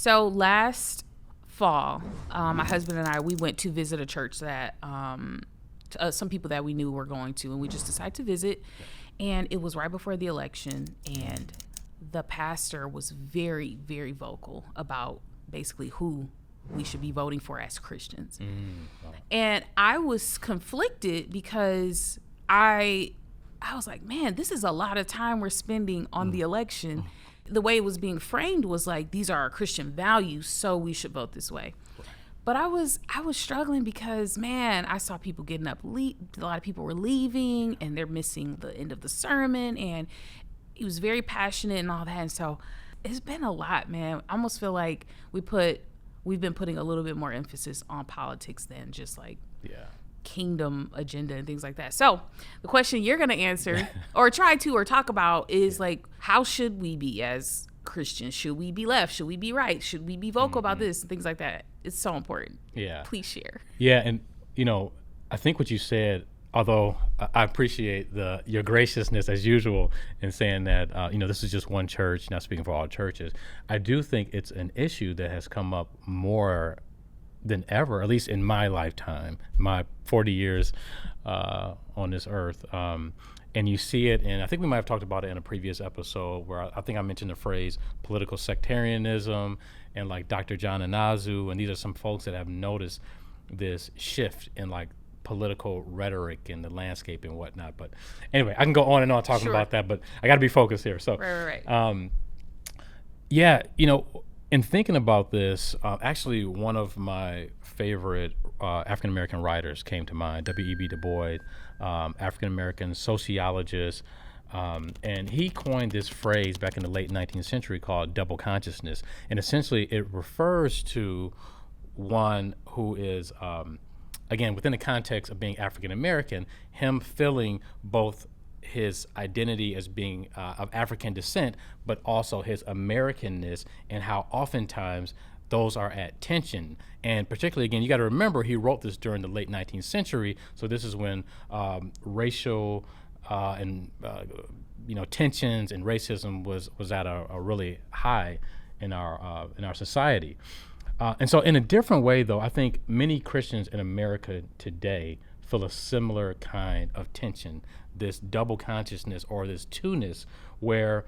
So last fall, my husband and I, we went to visit a church that some people that we knew were going to, and we just decided to visit. And it was right before the election, and the pastor was very, very vocal about basically who we should be voting for as Christians. Wow. And I was conflicted because I was like, man, this is a lot of time we're spending on the election. The way it was being framed was like, these are our Christian values, so we should vote this way. But I was struggling because, man, I saw people getting up. A lot of people were leaving, and they're missing the end of the sermon. And he was very passionate and all that. And so it's been a lot, man. I almost feel like we've been putting a little bit more emphasis on politics than just like kingdom agenda and things like that. So the question you're going to answer or try to or talk about is like, how should we be as Christians? Should we be left? Should we be right? Should we be vocal about this and things like that? It's so important. Yeah. Please share. Yeah. And, I think what you said, although I appreciate your graciousness as usual in saying that, this is just one church, not speaking for all churches. I do think it's an issue that has come up more than ever, at least in my lifetime, my 40 years on this earth. And you see it, and I think we might have talked about it in a previous episode where I think I mentioned the phrase political sectarianism and like Dr. John Anazu, and these are some folks that have noticed this shift in like political rhetoric in the landscape and whatnot. But anyway, I can go on and on talking about that, but I got to be focused here. So, right. In thinking about this, actually one of my favorite African-American writers came to mind, W.E.B. Du Bois, African-American sociologist, and he coined this phrase back in the late 19th century called double consciousness. And essentially it refers to one who is, again, within the context of being African-American, him feeling both his identity as being of African descent, but also his Americanness, and how oftentimes those are at tension. And particularly, again, you got to remember he wrote this during the late 19th century, so this is when racial and tensions and racism was at a really high in our society. And so in a different way, though, I think many Christians in America today feel a similar kind of tension, this double consciousness or this two-ness, where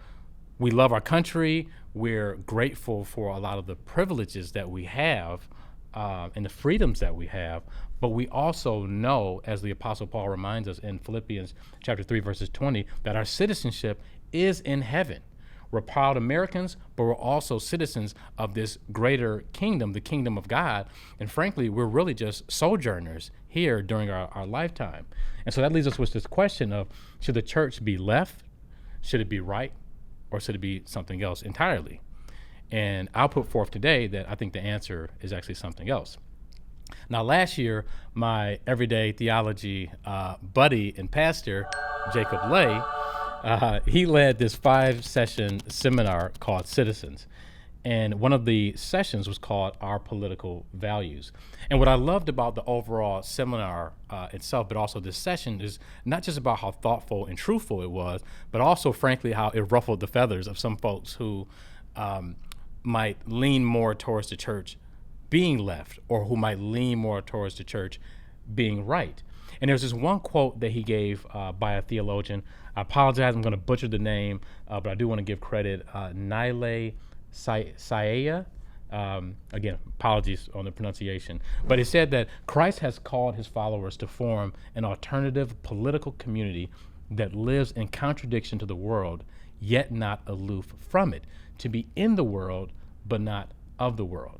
we love our country, we're grateful for a lot of the privileges that we have and the freedoms that we have, but we also know, as the Apostle Paul reminds us in Philippians chapter 3, verses 20, that our citizenship is in heaven. We're proud Americans, but we're also citizens of this greater kingdom, the kingdom of God. And frankly, we're really just sojourners here during our lifetime. And so that leaves us with this question of, should the church be left? Should it be right? Or should it be something else entirely? And I'll put forth today that I think the answer is actually something else. Now, last year, my Everyday Theology buddy and pastor, Jacob Lay, he led this 5-session seminar called Citizens. And one of the sessions was called Our Political Values. And what I loved about the overall seminar itself, but also this session, is not just about how thoughtful and truthful it was, but also, frankly, how it ruffled the feathers of some folks who might lean more towards the church being left, or who might lean more towards the church being right. And there's this one quote that he gave by a theologian. I apologize, I'm going to butcher the name, but I do want to give credit. Nile Saia. Again, apologies on the pronunciation. But it said that Christ has called his followers to form an alternative political community that lives in contradiction to the world, yet not aloof from it, to be in the world, but not of the world.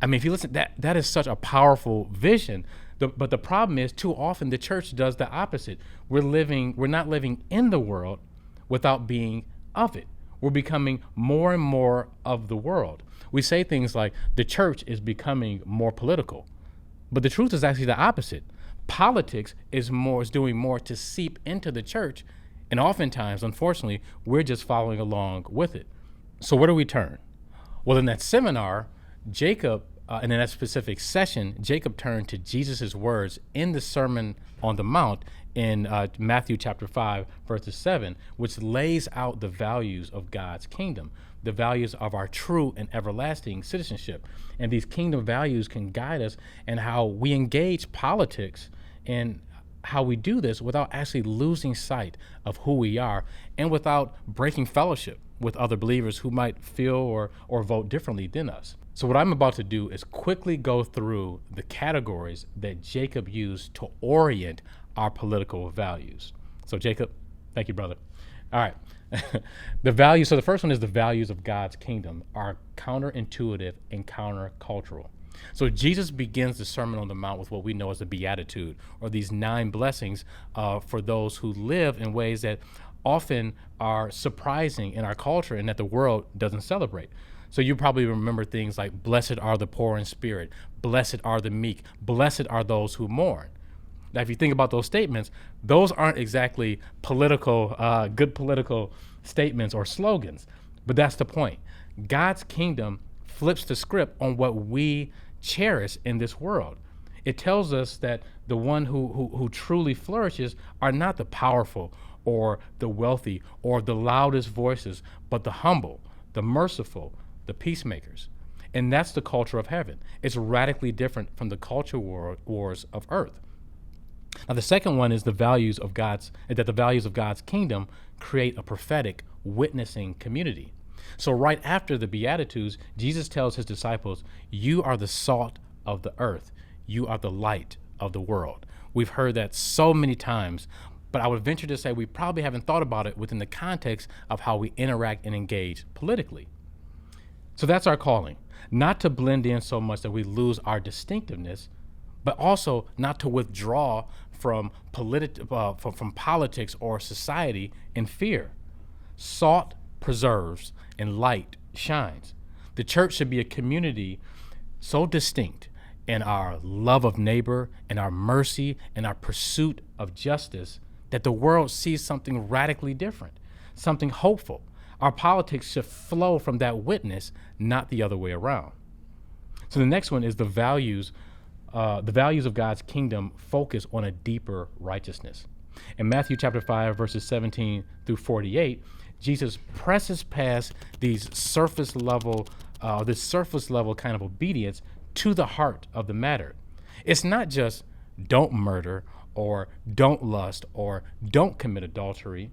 I mean, if you listen, that is such a powerful vision. But the problem is, too often the church does the opposite. We're not living in the world without being of it. We're becoming more and more of the world. We say things like the church is becoming more political, but the truth is actually the opposite. Politics is doing more to seep into the church, and oftentimes, unfortunately, we're just following along with it. So where do we turn? Well, in that seminar, Jacob, and in that specific session, Jacob turned to Jesus' words in the Sermon on the Mount in Matthew chapter 5, verses 7, which lays out the values of God's kingdom. the values of our true and everlasting citizenship. And these kingdom values can guide us in how we engage politics and how we do this without actually losing sight of who we are and without breaking fellowship with other believers who might feel or vote differently than us. So what I'm about to do is quickly go through the categories that Jacob used to orient our political values. So Jacob, thank you, brother. All right. The values. So the first one is the values of God's kingdom are counterintuitive and countercultural. So Jesus begins the Sermon on the Mount with what we know as the Beatitude, or these 9 blessings for those who live in ways that often are surprising in our culture and that the world doesn't celebrate. So you probably remember things like, blessed are the poor in spirit, blessed are the meek, blessed are those who mourn. Now, if you think about those statements, those aren't exactly political, good political statements or slogans, but that's the point. God's kingdom flips the script on what we cherish in this world. It tells us that the one who truly flourishes are not the powerful or the wealthy or the loudest voices, but the humble, the merciful, the peacemakers. And that's the culture of heaven. It's radically different from the culture wars of earth. Now, the second one is the values of God's kingdom create a prophetic witnessing community. So right after the Beatitudes, Jesus tells his disciples, you are the salt of the earth. You are the light of the world. We've heard that so many times, but I would venture to say we probably haven't thought about it within the context of how we interact and engage politically. So that's our calling, not to blend in so much that we lose our distinctiveness, but also not to withdraw from politics or society in fear. Salt preserves and light shines. The church should be a community so distinct in our love of neighbor and our mercy and our pursuit of justice that the world sees something radically different, something hopeful. Our politics should flow from that witness, not the other way around. So the next one is the values of God's kingdom focus on a deeper righteousness. In Matthew chapter 5, verses 17 through 48, Jesus presses past this surface level kind of obedience to the heart of the matter. It's not just don't murder or don't lust or don't commit adultery,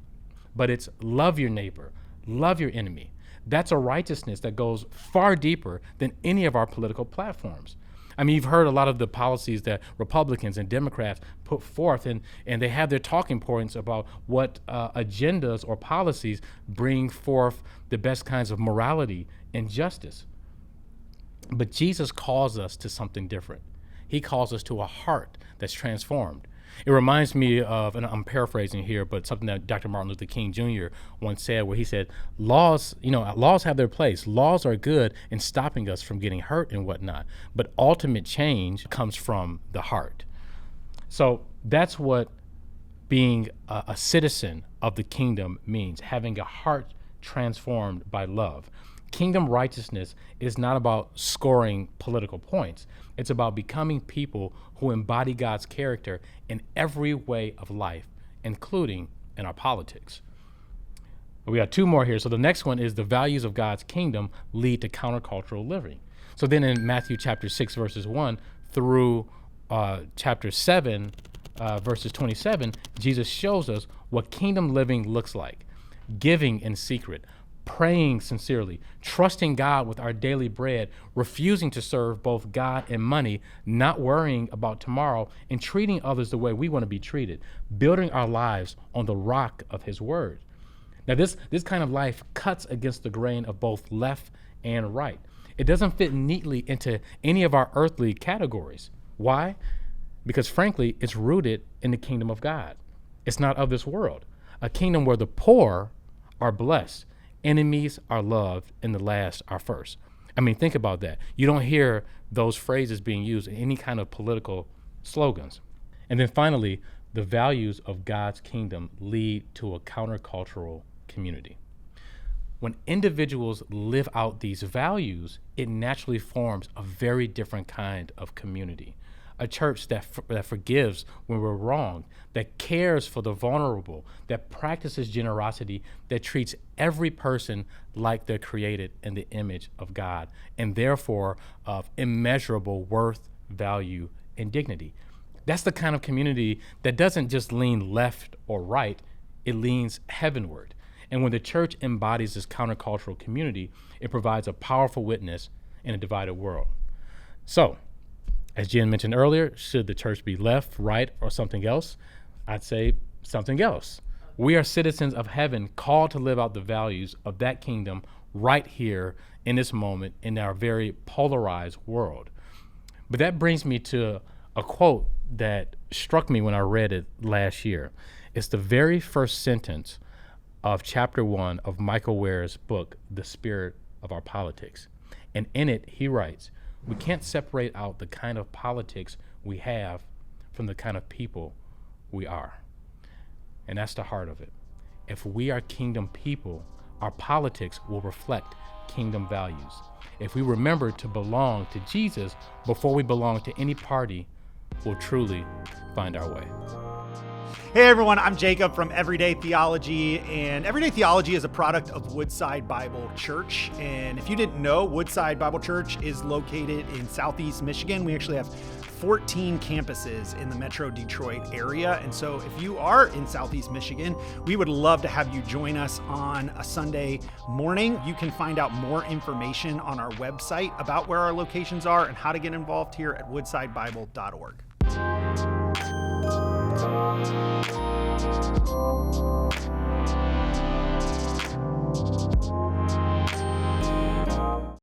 but it's love your neighbor, love your enemy. That's a righteousness that goes far deeper than any of our political platforms. I mean, you've heard a lot of the policies that Republicans and Democrats put forth, and they have their talking points about what agendas or policies bring forth the best kinds of morality and justice. But Jesus calls us to something different. He calls us to a heart that's transformed. It reminds me of, and I'm paraphrasing here, but something that Dr. Martin Luther King Jr. once said, where he said, laws have their place. Laws are good in stopping us from getting hurt and whatnot, but ultimate change comes from the heart. So that's what being a citizen of the kingdom means, having a heart transformed by love. Kingdom righteousness is not about scoring political points. It's about becoming people who embody God's character in every way of life, including in our politics. We got 2 more here. So the next one is the values of God's kingdom lead to countercultural living. So then in Matthew chapter 6, verses 1 through chapter 7, verses 27, Jesus shows us what kingdom living looks like. Giving in secret, praying sincerely, trusting God with our daily bread, refusing to serve both God and money, not worrying about tomorrow, and treating others the way we want to be treated, building our lives on the rock of his word. Now, this kind of life cuts against the grain of both left and right. It doesn't fit neatly into any of our earthly categories. Why? Because frankly, it's rooted in the kingdom of God. It's not of this world. A kingdom where the poor are blessed, enemies are loved, and the last are first. I mean, think about that. You don't hear those phrases being used in any kind of political slogans. And then finally, the values of God's kingdom lead to a countercultural community. When individuals live out these values, it naturally forms a very different kind of community, a church that forgives when we're wrong, that cares for the vulnerable, that practices generosity, that treats every person like they're created in the image of God, and therefore of immeasurable worth, value, and dignity. That's the kind of community that doesn't just lean left or right, it leans heavenward. And when the church embodies this countercultural community, it provides a powerful witness in a divided world. So, as Jen mentioned earlier, should the church be left, right, or something else? I'd say something else. We are citizens of heaven, called to live out the values of that kingdom right here in this moment in our very polarized world. But that brings me to a quote that struck me when I read it last year. It's the very first sentence of chapter 1 of Michael Ware's book, The Spirit of Our Politics. And in it, he writes, we can't separate out the kind of politics we have from the kind of people we are. And that's the heart of it. If we are kingdom people, our politics will reflect kingdom values. If we remember to belong to Jesus before we belong to any party, we'll truly find our way. Hey everyone, I'm Jacob from Everyday Theology, and Everyday Theology is a product of Woodside Bible Church. And if you didn't know, Woodside Bible Church is located in Southeast Michigan. We actually have 14 campuses in the Metro Detroit area. And so if you are in Southeast Michigan, we would love to have you join us on a Sunday morning. You can find out more information on our website about where our locations are and how to get involved here at woodsidebible.org.